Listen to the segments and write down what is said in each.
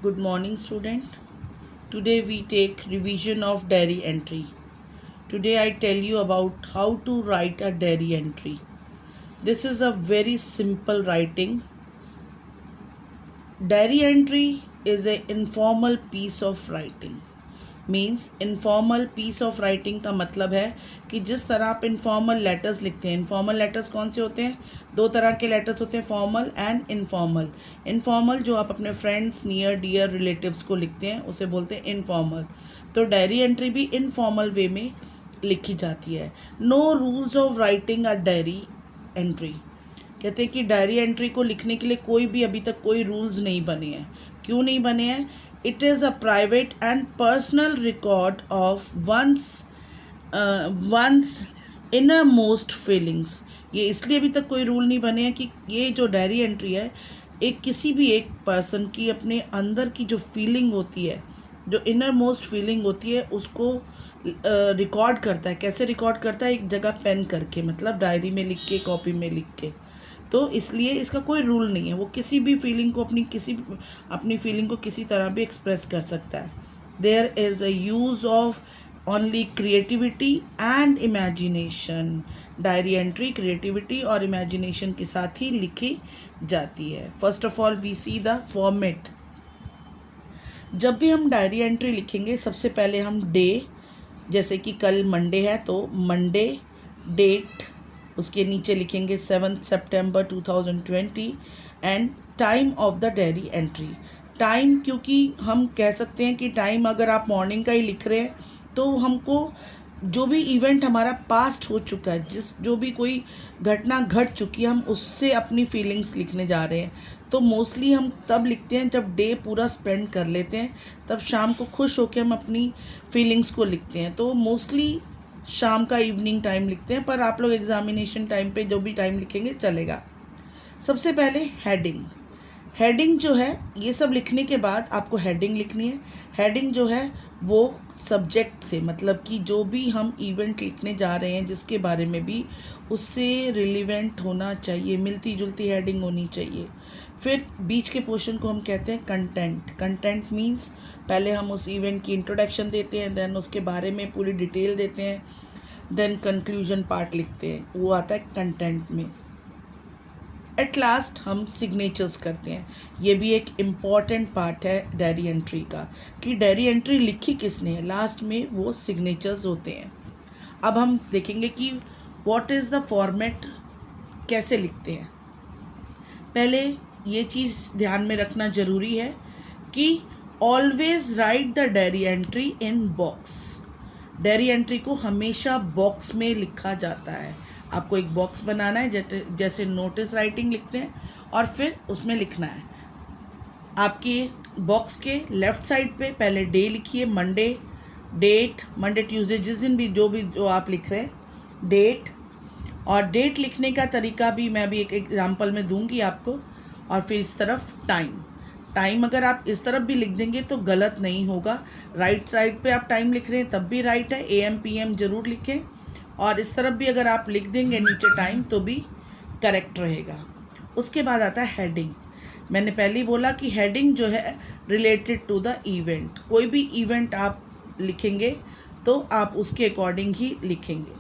Good morning, student. Today we take revision of diary entry. Today I tell you about how to write a diary entry. This is a very simple writing. Diary entry is an informal piece of writing. Means informal piece of writing का मतलब है कि जिस तरह आप informal letters लिखते हैं. Informal letters कौन से होते हैं? दो तरह के लेटर्स होते हैं, फॉर्मल एंड इनफॉर्मल. इनफॉर्मल जो आप अपने फ्रेंड्स, नियर डियर रिलेटिव्स को लिखते हैं उसे बोलते हैं इनफॉर्मल. तो डायरी एंट्री भी इनफॉर्मल वे में लिखी जाती है. No rules of writing a diary entry. कहते हैं कि डायरी एंट्री को लिखने के लिए कोई भी अभी तक कोई रूल्स नहीं बने हैं. क्यों नहीं बने हैं? It is a private and personal record of one's innermost feelings. ये इसलिए अभी तक कोई रूल नहीं बने हैं कि ये जो डायरी एंट्री है एक किसी भी एक पर्सन की अपने अंदर की जो फीलिंग होती है, जो इनर मोस्ट फीलिंग होती है, उसको रिकॉर्ड करता है. कैसे रिकॉर्ड करता है? एक जगह पेन करके, मतलब डायरी में लिख के, कॉपी में लिख के. तो इसलिए इसका कोई रूल नहीं है. वो किसी भी फीलिंग को अपनी फीलिंग को किसी तरह भी एक्सप्रेस कर सकता है. There is a use of only creativity and imagination. Diary entry creativity और इमेजिनेशन के साथ ही लिखी जाती है. First of all we see the format. जब भी हम डायरी एंट्री लिखेंगे सबसे पहले हम डे, जैसे कि कल मंडे है तो मंडे डेट, उसके नीचे लिखेंगे 7 सितंबर 2020 and time of the diary entry. Time, क्योंकि हम कह सकते हैं कि टाइम अगर आप मॉर्निंग का ही लिख रहे हैं तो हमको जो भी इवेंट हमारा पास्ट हो चुका है, जो भी कोई घटना घट चुकी है, हम उससे अपनी फीलिंग्स लिखने जा रहे हैं. तो मोस्टली हम तब लिखते हैं जब डे पूरा स्पेंड कर लेते हैं, तब शाम को खुश होकर हम अपनी फीलिंग्स को लिखते हैं. तो मोस्टली शाम का इवनिंग टाइम लिखते हैं, पर आप लोग एग्जामिनेशन टाइम पे जो भी टाइम लिखेंगे चलेगा. सबसे पहले हेडिंग. हेडिंग जो है, ये सब लिखने के बाद आपको हेडिंग लिखनी है. हेडिंग जो है वो सब्जेक्ट से, मतलब कि जो भी हम इवेंट लिखने जा रहे हैं जिसके बारे में भी, उससे रिलेवेंट होना चाहिए, मिलती जुलती हेडिंग होनी चाहिए. फिर बीच के पोर्शन को हम कहते हैं कंटेंट. कंटेंट मीन्स पहले हम उस इवेंट की इंट्रोडक्शन देते हैं, देन उसके बारे में पूरी डिटेल देते हैं, देन कंक्लूजन पार्ट लिखते हैं, वो आता है कंटेंट में. एट लास्ट हम सिग्नेचर्स करते हैं. ये भी एक इम्पॉर्टेंट पार्ट है डायरी एंट्री का, कि डायरी एंट्री लिखी किसने है, लास्ट में वो सिग्नेचर्स होते हैं. अब हम देखेंगे कि व्हाट इज़ द फॉर्मेट, कैसे लिखते हैं. पहले ये चीज़ ध्यान में रखना ज़रूरी है कि always right the diary entry in box. Diary entry को हमेशा बॉक्स में लिखा जाता है. आपको एक बॉक्स बनाना है, जैसे नोटिस राइटिंग लिखते हैं, और फिर उसमें लिखना है. आपके बॉक्स के लेफ़्ट साइड पे पहले डे लिखिए, मंडे, डेट, मंडे ट्यूसडे, जिस दिन भी जो आप लिख रहे हैं, डेट. और डेट लिखने का तरीका भी मैं भी एक एग्जांपल में दूंगी आपको. और फिर इस तरफ टाइम अगर आप इस तरफ भी लिख देंगे तो गलत नहीं होगा. राइट साइड पे आप टाइम लिख रहे हैं तब भी राइट है, AM PM ज़रूर लिखें. और इस तरफ भी अगर आप लिख देंगे नीचे टाइम तो भी करेक्ट रहेगा. उसके बाद आता है हेडिंग. मैंने पहले ही बोला कि हेडिंग जो है रिलेटेड टू द इवेंट. कोई भी इवेंट आप लिखेंगे तो आप उसके अकॉर्डिंग ही लिखेंगे.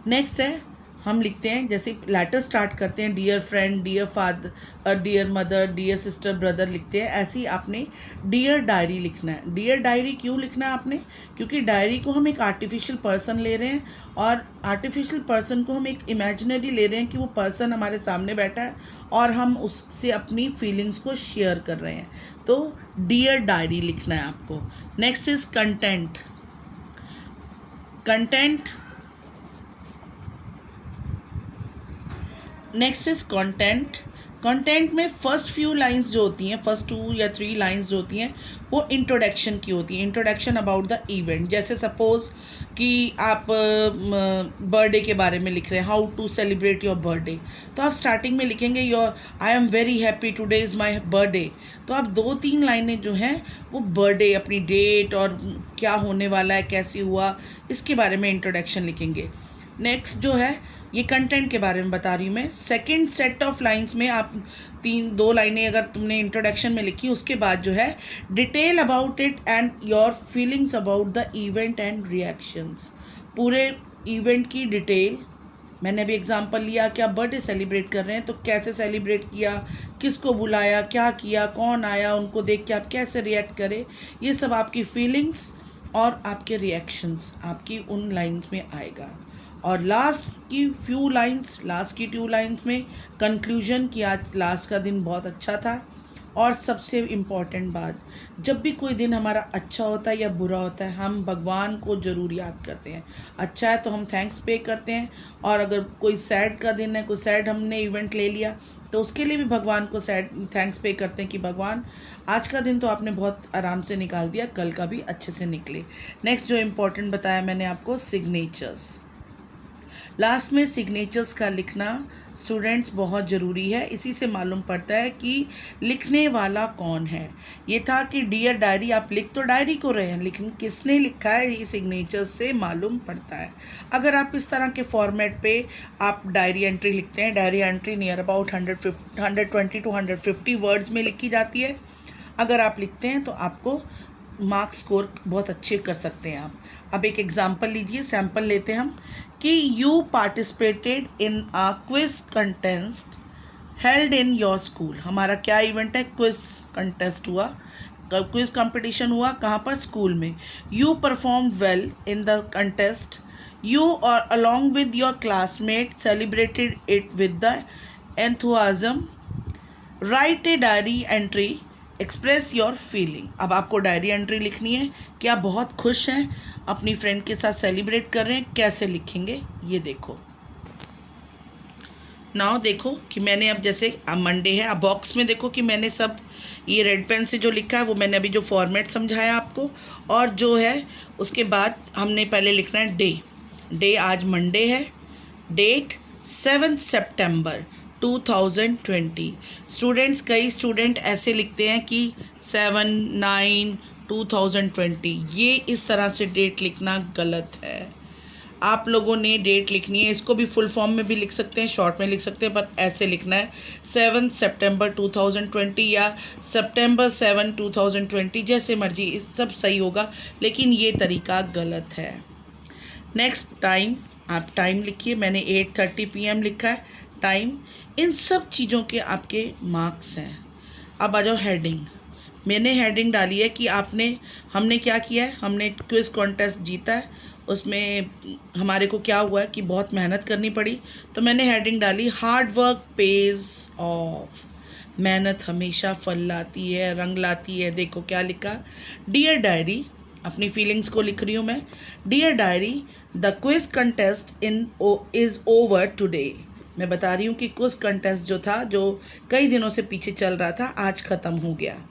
नेक्स्ट है, हम लिखते हैं, जैसे लेटर स्टार्ट करते हैं, dear friend, dear father, dear mother, dear sister, brother लिखते हैं, ऐसे ही आपने डियर डायरी लिखना है. डियर डायरी क्यों लिखना है आपने? क्योंकि डायरी को हम एक आर्टिफिशियल पर्सन ले रहे हैं, और आर्टिफिशियल पर्सन को हम एक इमेजिनरी ले रहे हैं कि वो't हमारे सामने बैठा है और हम उससे अपनी फीलिंग्स को शेयर कर रहे हैं. तो डियर डायरी लिखना है आपको. Next is content. Next is content. Content में फर्स्ट फ्यू लाइंस जो होती हैं, फर्स्ट 2 या 3 लाइंस जो होती हैं, वो इंट्रोडक्शन की होती है. Introduction about the event. जैसे सपोज़ कि आप बर्थडे के बारे में लिख रहे हैं, how to celebrate your birthday, तो आप स्टार्टिंग में लिखेंगे I am very happy today is my birthday. तो आप 2-3 लाइनें जो हैं वो बर्थडे, अपनी डेट और क्या होने वाला है, कैसे हुआ, इसके बारे में इंट्रोडक्शन लिखेंगे. नेक्स्ट जो है, ये कंटेंट के बारे में बता रही हूँ मैं. सेकंड सेट ऑफ लाइंस में आप दो लाइनें अगर तुमने इंट्रोडक्शन में लिखी, उसके बाद जो है detail about it and your feelings about the event and reactions. पूरे इवेंट की डिटेल, मैंने अभी एग्जांपल लिया कि आप बर्थडे सेलिब्रेट कर रहे हैं तो कैसे सेलिब्रेट किया, किसको बुलाया, क्या किया, कौन आया, उनको देख के आप कैसे रिएक्ट करें, ये सब आपकी फीलिंग्स और आपके रिएक्शंस आपकी उन लाइन्स में आएगा। और लास्ट की 2 लाइन्स में कंक्लूजन कि आज लास्ट का दिन बहुत अच्छा था। और सबसे इम्पॉर्टेंट बात, जब भी कोई दिन हमारा अच्छा होता है या बुरा होता है, हम भगवान को ज़रूर याद करते हैं। अच्छा है तो हम थैंक्स पे करते हैं, और अगर कोई सैड का दिन है, कोई सैड हमने इवेंट ले लिया, तो उसके लिए भी भगवान को थैंक्स पे करते हैं कि भगवान आज का दिन तो आपने बहुत आराम से निकाल दिया, कल का भी अच्छे से निकले। नेक्स्ट जो इम्पोर्टेंट बताया मैंने आपको, सिग्नेचर्स। लास्ट में सिग्नेचर्स का लिखना स्टूडेंट्स बहुत ज़रूरी है। इसी से मालूम पड़ता है कि लिखने वाला कौन है। ये था कि डियर डायरी, आप लिख तो डायरी को रहे हैं, लेकिन किसने लिखा है ये सिग्नेचर्स से मालूम पड़ता है। अगर आप इस तरह के फॉर्मेट पे आप डायरी एंट्री लिखते हैं, diary entry near about 120 to 150 words में लिखी जाती है। अगर आप लिखते हैं तो आपको मार्क्स स्कोर बहुत अच्छे कर सकते हैं आप। अब एक एग्जांपल लीजिए, सैम्पल लेते हैं हम कि you participated in a quiz contest held in your school. हमारा क्या इवेंट है, क्विज कंटेस्ट हुआ, क्विज कंपटीशन हुआ, कहाँ पर, स्कूल में। You perform well in the contest, you और along with your classmate celebrated it with the enthusiasm, write a diary entry, express your feeling. अब आपको डायरी एंट्री लिखनी है कि आप बहुत खुश हैं, अपनी फ्रेंड के साथ सेलिब्रेट कर रहे हैं। कैसे लिखेंगे ये देखो। नाउ देखो कि मैंने अब जैसे अब मंडे है, अब बॉक्स में देखो कि मैंने सब ये रेड पेन से जो लिखा है वो मैंने अभी जो फॉर्मेट समझाया आपको। और जो है उसके बाद हमने पहले लिखना है डे आज मंडे है, डेट 7 सितंबर 2020। स्टूडेंट्स, कई स्टूडेंट ऐसे लिखते हैं कि 7/9/2020, ये इस तरह से डेट लिखना गलत है। आप लोगों ने डेट लिखनी है, इसको भी फुल फॉर्म में भी लिख सकते हैं, शॉर्ट में लिख सकते हैं, पर ऐसे लिखना है 7 सितंबर 2020 या सितंबर 7 2020, जैसे मर्जी सब सही होगा, लेकिन ये तरीका गलत है। नेक्स्ट टाइम, आप टाइम लिखिए, मैंने 8:30 PM लिखा है टाइम। इन सब चीज़ों के आपके मार्क्स हैं। अब आ जाओ हेडिंग। मैंने हेडिंग डाली है कि हमने क्या किया है, हमने क्विज़ कॉन्टेस्ट जीता है, उसमें हमारे को क्या हुआ है कि बहुत मेहनत करनी पड़ी, तो मैंने हेडिंग डाली हार्ड वर्क पेज ऑफ। मेहनत हमेशा फल लाती है, रंग लाती है। देखो क्या लिखा, डियर डायरी, अपनी फीलिंग्स को लिख रही हूँ मैं। Dear diary, the quiz contest is over today. मैं बता रही हूँ कि क्विज कंटेस्ट जो था, जो कई दिनों से पीछे चल रहा था, आज ख़त्म हो गया।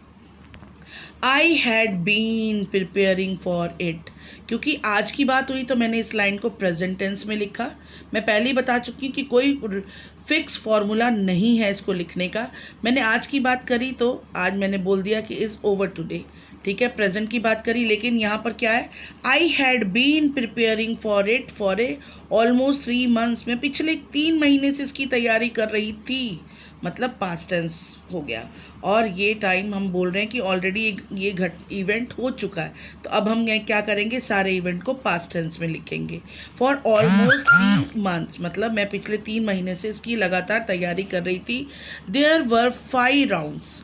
I had been preparing for it, क्योंकि आज की बात हुई तो मैंने इस लाइन को प्रेजेंट टेंस में लिखा। मैं पहले ही बता चुकी हूँ कि कोई फिक्स फॉर्मूला नहीं है इसको लिखने का। मैंने आज की बात करी तो आज मैंने बोल दिया कि इज़ ओवर टुडे, ठीक है, प्रेजेंट की बात करी। लेकिन यहाँ पर क्या है, I had been preparing for it for a almost 3 months। मैं पिछले 3 महीने से इसकी तैयारी कर रही थी, मतलब पास्ट टेंस हो गया। और ये टाइम हम बोल रहे हैं कि ऑलरेडी ये इवेंट हो चुका है, तो अब हम क्या करेंगे, सारे इवेंट को पास्ट टेंस में लिखेंगे। फॉर ऑलमोस्ट 3 months, मतलब मैं पिछले 3 महीने से इसकी लगातार तैयारी कर रही थी। देयर वर 5 राउंड्स,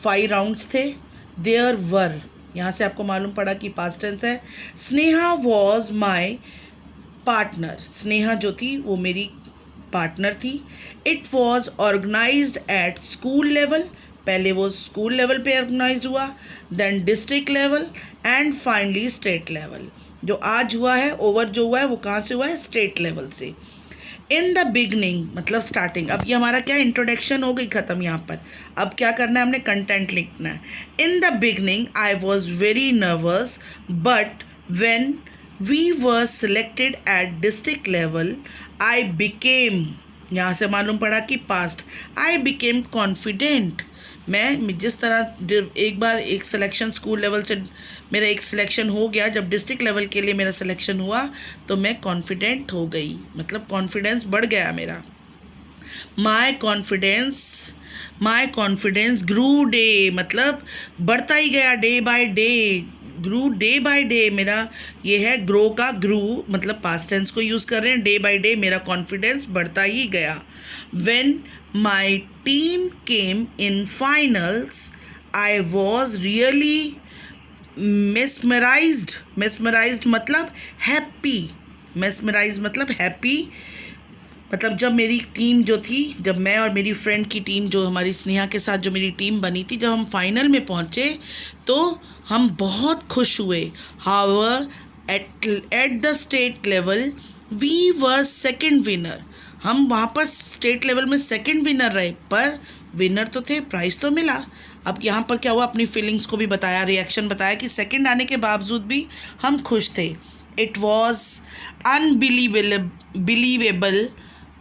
5 राउंड्स थे। देयर वर, यहाँ से आपको मालूम पड़ा कि पास्ट टेंस है। Sneha was my partner, Sneha जो थी वो मेरी पार्टनर थी। It was organised at school level, पहले वो स्कूल लेवल पे ऑर्गेनाइज हुआ, then district level and finally state level. जो आज हुआ है, ओवर जो हुआ है, वो कहाँ से हुआ है, स्टेट लेवल से। इन द बिगनिंग मतलब स्टार्टिंग। अब ये हमारा क्या, इंट्रोडक्शन हो गई ख़त्म। यहाँ पर अब क्या करना है, हमने कंटेंट लिखना है। In the beginning I was very nervous, but when we were selected at district level I became, यहाँ से मालूम पड़ा कि पास्ट, आई बिकेम कॉन्फिडेंट। मैं जिस तरह एक बार एक सिलेक्शन स्कूल लेवल से मेरा एक सिलेक्शन हो गया, जब डिस्ट्रिक्ट लेवल के लिए मेरा सिलेक्शन हुआ तो मैं कॉन्फिडेंट हो गई, मतलब कॉन्फिडेंस बढ़ गया मेरा। माई कॉन्फिडेंस ग्रू डे, मतलब बढ़ता ही गया, day by day, grew day by day. मेरा ये है ग्रो का ग्रू, मतलब पास्ट टेंस को यूज़ कर रहे हैं, डे बाय डे मेरा कॉन्फिडेंस बढ़ता ही गया। When my team came in finals I was really mesmerized मतलब हैप्पी, mesmerized मतलब हैप्पी। मतलब जब मेरी टीम जो थी, जब मैं और मेरी फ्रेंड की टीम, जो हमारी स्नेहा के साथ जो मेरी टीम बनी थी, जब हम फाइनल में पहुँचे तो हम बहुत खुश हुए। However at the state level we were second winner, हम वहाँ पर स्टेट लेवल में सेकंड विनर रहे, पर विनर तो थे, प्राइज़ तो मिला। अब यहाँ पर क्या हुआ, अपनी फीलिंग्स को भी बताया, रिएक्शन बताया कि सेकंड आने के बावजूद भी हम खुश थे। इट वॉज अनबिलीवेबल,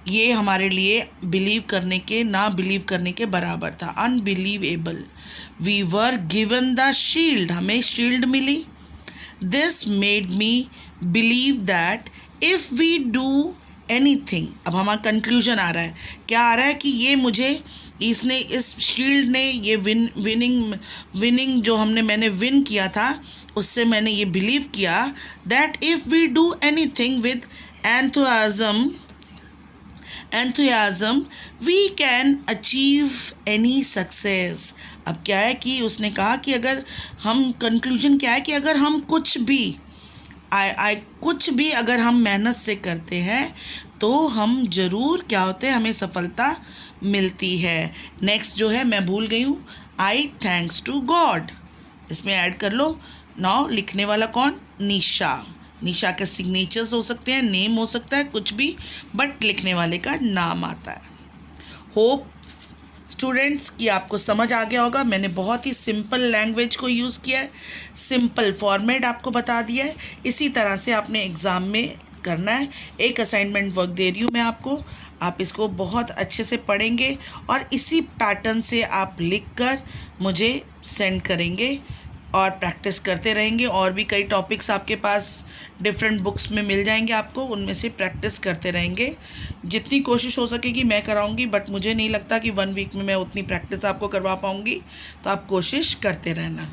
ये हमारे लिए बिलीव करने के, ना बिलीव करने के बराबर था, unbelievable. We were given the shield, हमें शील्ड मिली। This made me believe that if we do anything, अब हमारा कंक्लूजन आ रहा है, क्या आ रहा है कि ये मुझे, इसने, इस शील्ड ने, ये विनिंग जो मैंने विन किया था, उससे मैंने ये बिलीव किया that if we do anything with enthusiasm we can achieve any success. अब क्या है कि उसने कहा कि अगर हम, कंक्लूजन क्या है कि अगर हम कुछ भी कुछ भी अगर हम मेहनत से करते हैं तो हम ज़रूर क्या होते हैं, हमें सफलता मिलती है। नेक्स्ट जो है, मैं भूल गई हूँ, आई थैंक्स टू गॉड, इसमें ऐड कर लो। नाउ लिखने वाला कौन, निशा। निशा के सिग्नेचर्स हो सकते हैं, नेम हो सकता है, कुछ भी, बट लिखने वाले का नाम आता है। होप स्टूडेंट्स कि आपको समझ आ गया होगा। मैंने बहुत ही सिंपल लैंग्वेज को यूज़ किया है, सिंपल फॉर्मेट आपको बता दिया है, इसी तरह से आपने एग्ज़ाम में करना है। एक असाइनमेंट वर्क दे रही हूँ मैं आपको, आप इसको बहुत अच्छे से पढ़ेंगे और इसी पैटर्न से आप लिखकर मुझे सेंड करेंगे और प्रैक्टिस करते रहेंगे। और भी कई टॉपिक्स आपके पास डिफरेंट बुक्स में मिल जाएंगे आपको, उनमें से प्रैक्टिस करते रहेंगे। जितनी कोशिश हो सकेगी मैं कराऊंगी, बट मुझे नहीं लगता कि 1 वीक में मैं उतनी प्रैक्टिस आपको करवा पाऊंगी, तो आप कोशिश करते रहना।